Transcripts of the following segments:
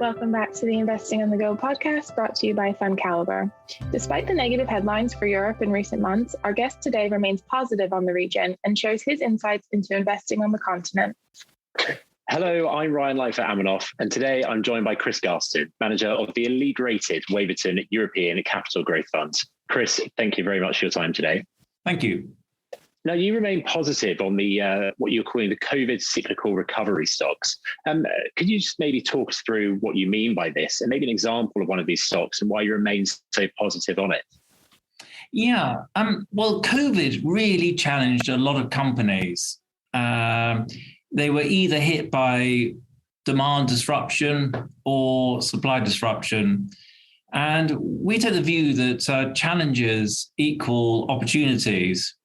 Welcome back to the Investing on the Go podcast brought to you by FundCalibre. Despite the negative headlines for Europe in recent months, our guest today remains positive on the region and shares his insights into investing on the continent. Hello, I'm Ryan Lightfoot Amanoff, and today I'm joined by Chris Garston, manager of the elite-rated Waverton European Capital Growth Fund. Chris, thank you very much for your time today. Thank you. Now, you remain positive on the what you're calling the COVID cyclical recovery stocks. Could you just maybe talk us through what you mean by this and maybe an example of one of these stocks and why you remain so positive on it? Yeah, well, COVID really challenged a lot of companies. They were either hit by demand disruption or supply disruption. And we take the view that challenges equal opportunities.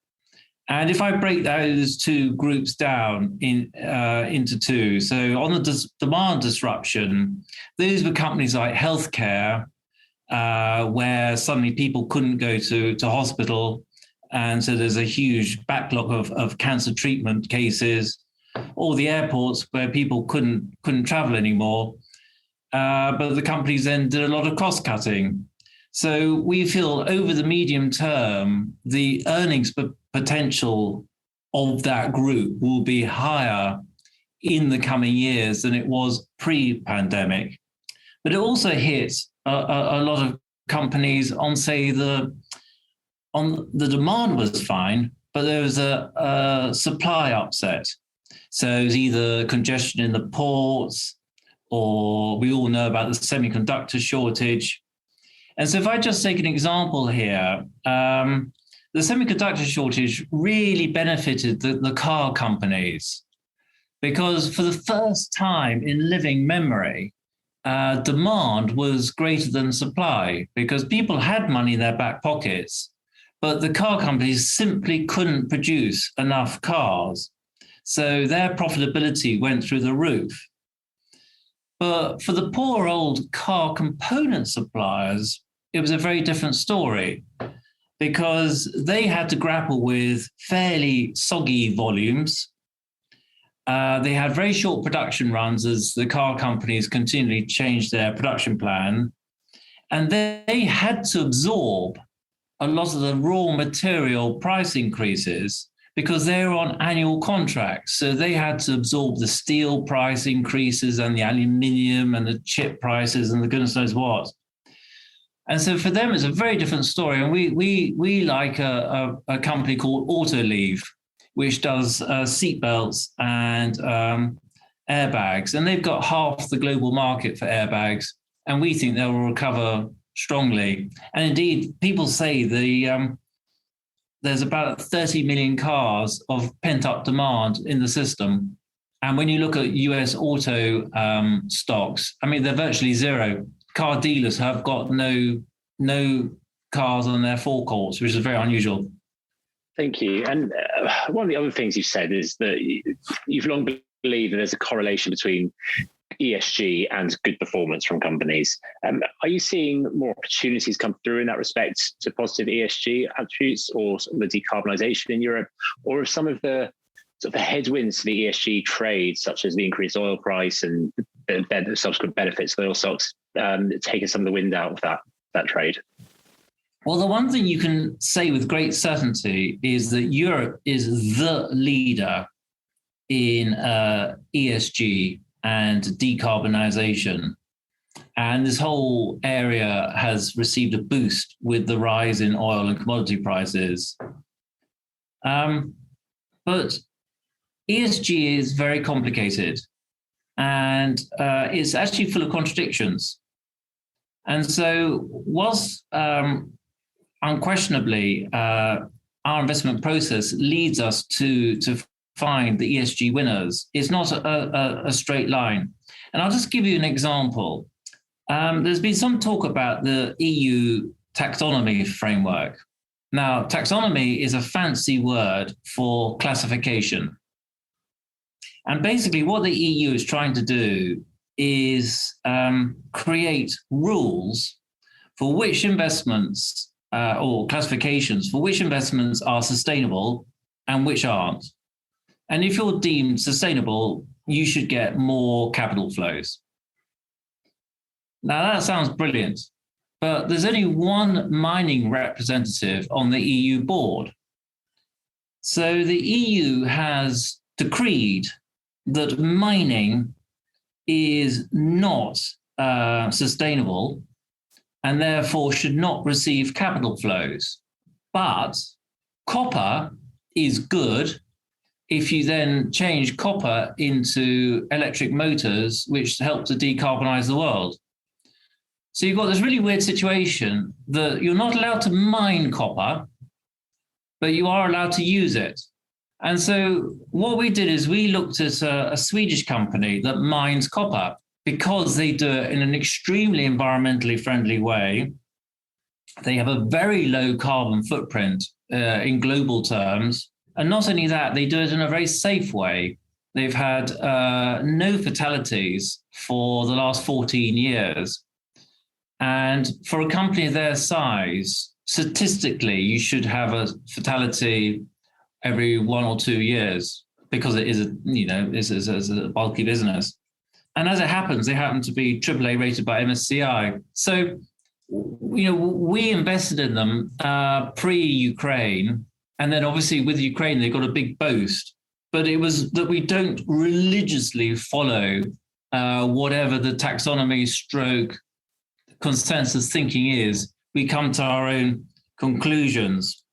And if I break those two groups down into two, so on the demand disruption, those were companies like healthcare, where suddenly people couldn't go to hospital. And so there's a huge backlog of cancer treatment cases, or the airports where people couldn't travel anymore. But the companies then did a lot of cost cutting. So we feel over the medium term, the earnings potential of that group will be higher in the coming years than it was pre-pandemic. But it also hits a lot of companies on, say, the demand was fine, but there was a supply upset. So it was either congestion in the ports, or we all know about the semiconductor shortage. And so if I just take an example here, the semiconductor shortage really benefited the car companies, because for the first time in living memory, demand was greater than supply, because people had money in their back pockets, but the car companies simply couldn't produce enough cars. So their profitability went through the roof. But for the poor old car component suppliers, it was a very different story, because they had to grapple with fairly soggy volumes. They had very short production runs as the car companies continually changed their production plan. And they had to absorb a lot of the raw material price increases because they were on annual contracts. So they had to absorb the steel price increases and the aluminium and the chip prices and the goodness knows what. And so for them, it's a very different story. And we like a company called Autoliv, which does seatbelts and airbags. And they've got half the global market for airbags. And we think they will recover strongly. And indeed, people say there's about 30 million cars of pent-up demand in the system. And when you look at US auto stocks, I mean, they're virtually zero. Car dealers have got no cars on their forecourts, which is very unusual. Thank you. And one of the other things you've said is that you've long believed that there's a correlation between ESG and good performance from companies. Are you seeing more opportunities come through in that respect to positive ESG attributes or the decarbonisation in Europe, or have some of the sort of the headwinds to the ESG trade, such as the increased oil price and the subsequent benefits of the oil stocks, taken some of the wind out of that trade? Well, the one thing you can say with great certainty is that Europe is the leader in ESG and decarbonisation. And this whole area has received a boost with the rise in oil and commodity prices. But ESG is very complicated, and it's actually full of contradictions. And so whilst unquestionably our investment process leads us to find the ESG winners, it's not a straight line. And I'll just give you an example. There's been some talk about the EU taxonomy framework. Now, taxonomy is a fancy word for classification. And basically what the EU is trying to do is create rules for which investments or classifications for which investments are sustainable and which aren't. And if you're deemed sustainable, you should get more capital flows. Now that sounds brilliant, but there's only one mining representative on the EU board. So the EU has decreed that mining is not sustainable and therefore should not receive capital flows. But copper is good if you then change copper into electric motors, which help to decarbonize the world. So you've got this really weird situation that you're not allowed to mine copper, but you are allowed to use it. And so what we did is we looked at a Swedish company that mines copper because they do it in an extremely environmentally friendly way. They have a very low carbon footprint in global terms. And not only that, they do it in a very safe way. They've had no fatalities for the last 14 years. And for a company their size, statistically, you should have a fatality every 1 or 2 years because it is a bulky business. And as it happens, they happen to be AAA rated by MSCI. So, we invested in them pre-Ukraine. And then obviously with Ukraine, they got a big boost. But it was that we don't religiously follow whatever the taxonomy stroke consensus thinking is. We come to our own conclusions.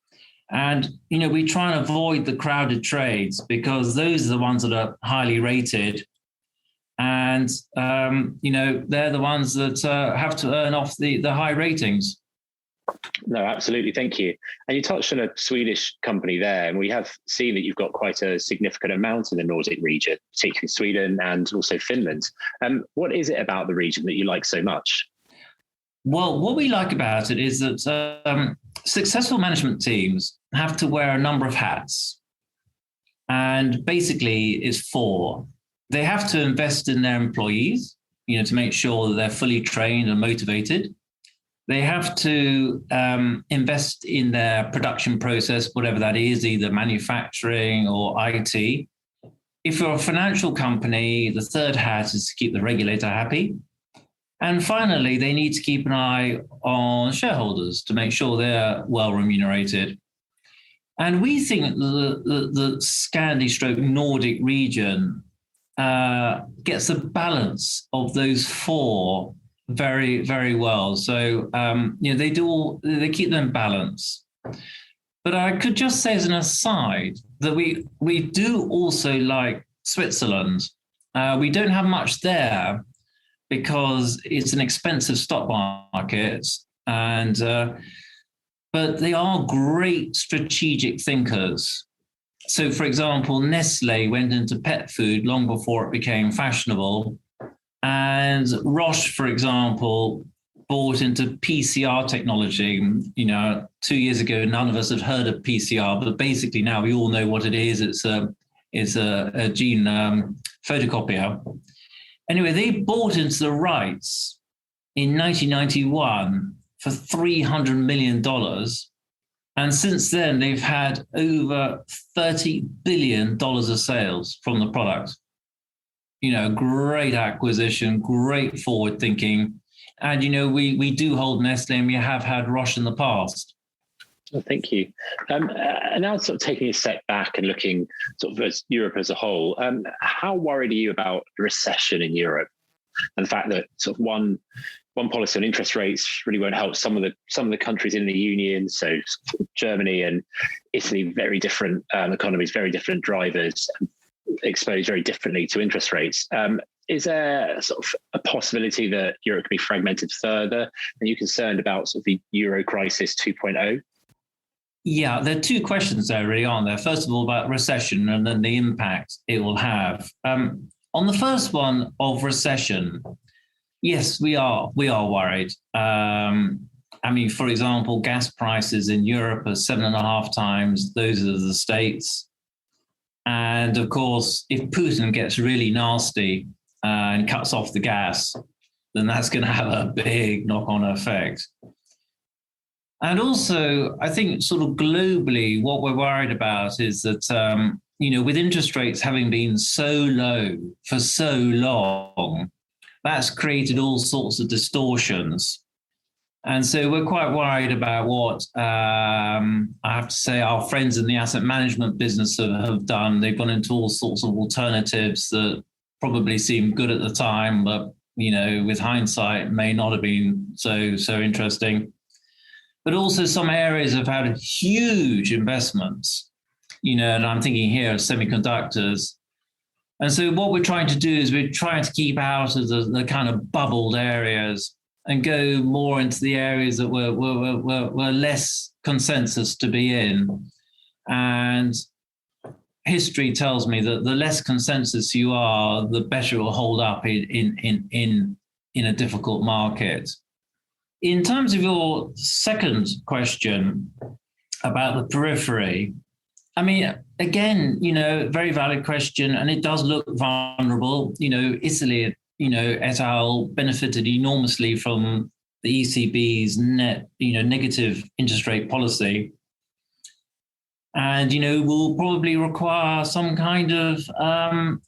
And, we try and avoid the crowded trades because those are the ones that are highly rated. And, they're the ones that have to earn off the high ratings. No, absolutely. Thank you. And you touched on a Swedish company there, and we have seen that you've got quite a significant amount in the Nordic region, particularly Sweden and also Finland. What is it about the region that you like so much? Well, what we like about it is that successful management teams have to wear a number of hats. And basically it's 4. They have to invest in their employees, to make sure that they're fully trained and motivated. They have to invest in their production process, whatever that is, either manufacturing or IT. If you're a financial company, the third hat is to keep the regulator happy. And finally, they need to keep an eye on shareholders to make sure they're well remunerated. And we think the Scandi/Nordic region gets a balance of those 4 very, very well. So, they keep them in balance. But I could just say as an aside that we do also like Switzerland. We don't have much there because it's an expensive stock market, and but they are great strategic thinkers. So, for example, Nestle went into pet food long before it became fashionable. And Rush, for example, bought into PCR technology. 2 years ago, none of us had heard of PCR, but basically now we all know what it is. It's a gene photocopier. Anyway, they bought into the rights in 1991 for $300 million. And since then, they've had over $30 billion of sales from the product. Great acquisition, great forward thinking. And, we do hold Nestle, and we have had Rush in the past. Well, thank you. And now sort of taking a step back and looking sort of at Europe as a whole, how worried are you about the recession in Europe and the fact that sort of one policy on interest rates really won't help some of the countries in the union? So Germany and Italy, very different economies, very different drivers, exposed very differently to interest rates. Is there sort of a possibility that Europe could be fragmented further? Are you concerned about sort of the Euro crisis 2.0? Yeah, there are 2 questions there, really, aren't there? First of all, about recession and then the impact it will have. On the first one of recession, yes, we are worried. For example, gas prices in Europe are 7.5 times those of the States. And of course, if Putin gets really nasty and cuts off the gas, then that's going to have a big knock-on effect. And also, I think sort of globally, what we're worried about is that, with interest rates having been so low for so long, that's created all sorts of distortions. And so we're quite worried about what I have to say our friends in the asset management business have done. They've gone into all sorts of alternatives that probably seemed good at the time, but with hindsight may not have been so interesting. But also some areas have had huge investments, and I'm thinking here of semiconductors. And so what we're trying to do is we're trying to keep out of the kind of bubbled areas and go more into the areas that were less consensus to be in. And history tells me that the less consensus you are, the better it will hold up in a difficult market. In terms of your second question about the periphery, I mean, again, very valid question, and it does look vulnerable. Italy, et al. Benefited enormously from the ECB's negative interest rate policy. And, will probably require some kind of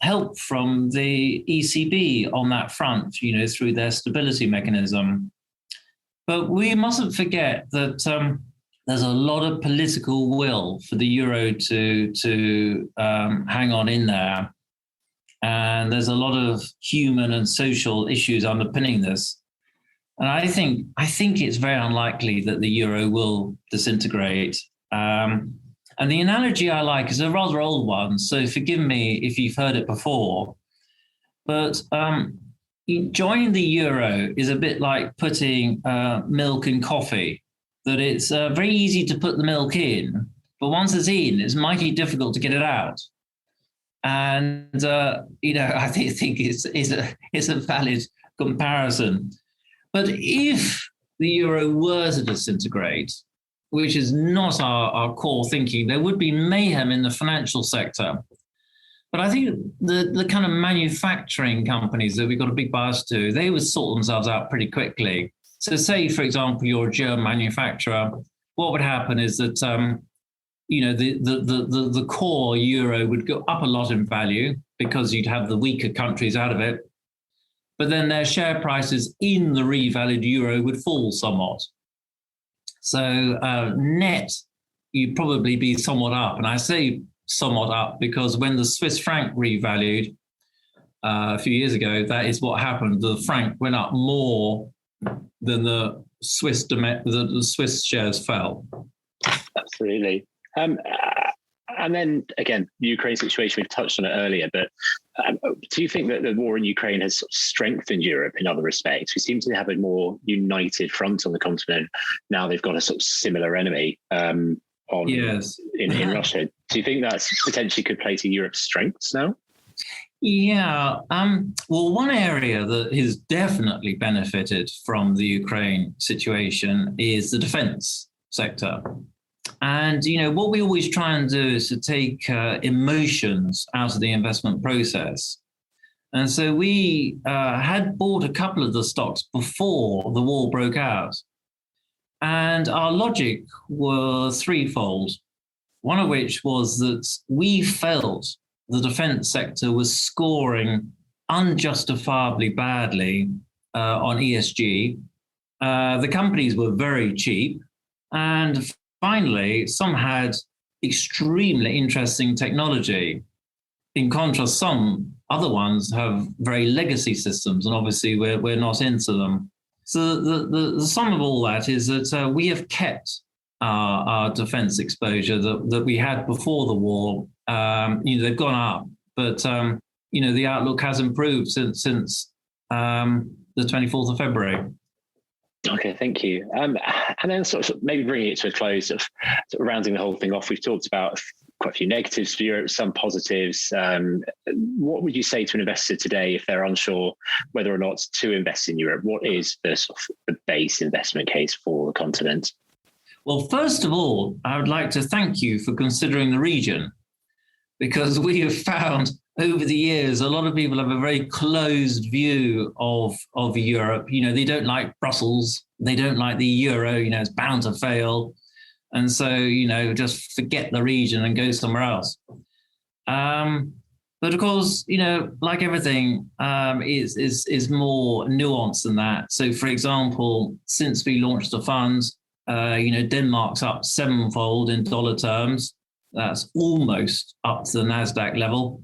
help from the ECB on that front, through their stability mechanism. But we mustn't forget that there's a lot of political will for the euro to hang on in there. And there's a lot of human and social issues underpinning this. And I think it's very unlikely that the euro will disintegrate. And the analogy I like is a rather old one, so forgive me if you've heard it before. But joining the euro is a bit like putting milk in coffee, that it's very easy to put the milk in, but once it's in, it's mighty difficult to get it out. And, I think it's a valid comparison. But if the euro were to disintegrate, which is not our core thinking, there would be mayhem in the financial sector. But I think the kind of manufacturing companies that we've got a big bias to, they would sort themselves out pretty quickly. So say, for example, you're a German manufacturer, what would happen is that, the core euro would go up a lot in value because you'd have the weaker countries out of it. But then their share prices in the revalued euro would fall somewhat. So net, you'd probably be somewhat up. And I say somewhat up because when the Swiss franc revalued a few years ago, that is what happened. The franc went up more than the Swiss shares fell. Absolutely. And then again, the Ukraine situation, we've touched on it earlier, but do you think that the war in Ukraine has sort of strengthened Europe in other respects? We seem to have a more united front on the continent. Now they've got a sort of similar enemy in Russia. Do you think that potentially could play to Europe's strengths now? Yeah. Well, one area that has definitely benefited from the Ukraine situation is the defense sector. And, what we always try and do is to take emotions out of the investment process. And so we had bought a couple of the stocks before the war broke out. And our logic was threefold, one of which was that we felt the defense sector was scoring unjustifiably badly on ESG. The companies were very cheap. And finally, some had extremely interesting technology. In contrast, some other ones have very legacy systems, and obviously we're not into them. So the sum of all that is that we have kept our defense exposure that we had before the war. They've gone up, but the outlook has improved since the 24th of February. Okay, thank you. And then sort of maybe bringing it to a close, sort of rounding the whole thing off, we've talked about quite a few negatives for Europe, some positives. What would you say to an investor today if they're unsure whether or not to invest in Europe? What is the sort of the base investment case for the continent? Well, first of all, I would like to thank you for considering the region, because we have found over the years, a lot of people have a very closed view of Europe. They don't like Brussels. They don't like the euro. It's bound to fail. And so, just forget the region and go somewhere else. But of course, like everything, is more nuanced than that. So, for example, since we launched the fund, Denmark's up sevenfold in dollar terms. That's almost up to the Nasdaq level.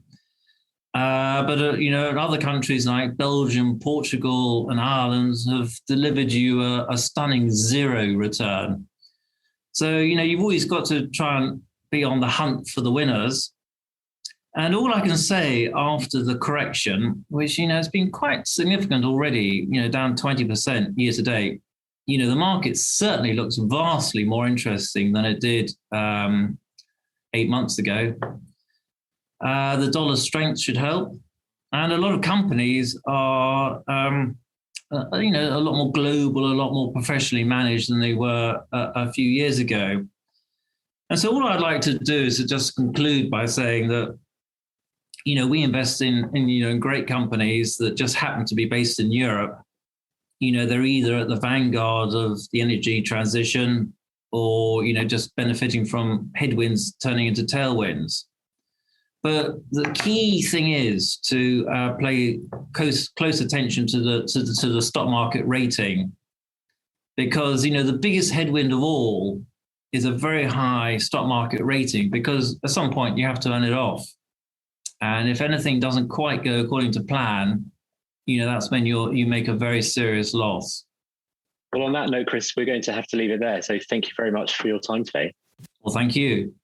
But other countries like Belgium, Portugal, and Ireland have delivered you a stunning zero return. So you've always got to try and be on the hunt for the winners. And all I can say after the correction, which has been quite significant already, down 20% year to date, the market certainly looks vastly more interesting than it did 8 months ago. The dollar strength should help, and a lot of companies are, a lot more global, a lot more professionally managed than they were a few years ago. And so, all I'd like to do is to just conclude by saying that, we invest in great companies that just happen to be based in Europe. They're either at the vanguard of the energy transition, or just benefiting from headwinds turning into tailwinds. But the key thing is to pay close attention to the stock market rating, because the biggest headwind of all is a very high stock market rating, because at some point you have to earn it off, and if anything doesn't quite go according to plan, that's when you make a very serious loss. Well, on that note, Chris, we're going to have to leave it there. So thank you very much for your time today. Well, thank you.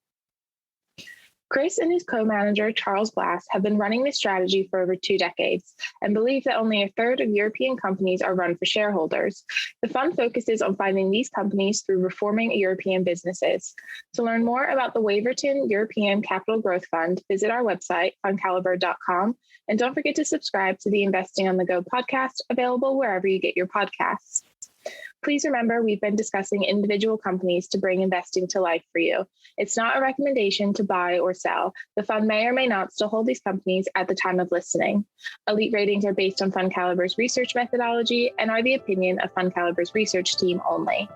Chris and his co-manager, Charles Glass, have been running this strategy for over 2 decades and believe that only a third of European companies are run for shareholders. The fund focuses on finding these companies through reforming European businesses. To learn more about the Waverton European Capital Growth Fund, visit our website, FundCalibre.com, and don't forget to subscribe to the Investing on the Go podcast, available wherever you get your podcasts. Please remember, we've been discussing individual companies to bring investing to life for you. It's not a recommendation to buy or sell. The fund may or may not still hold these companies at the time of listening. Elite ratings are based on FundCalibre's research methodology and are the opinion of FundCalibre's research team only.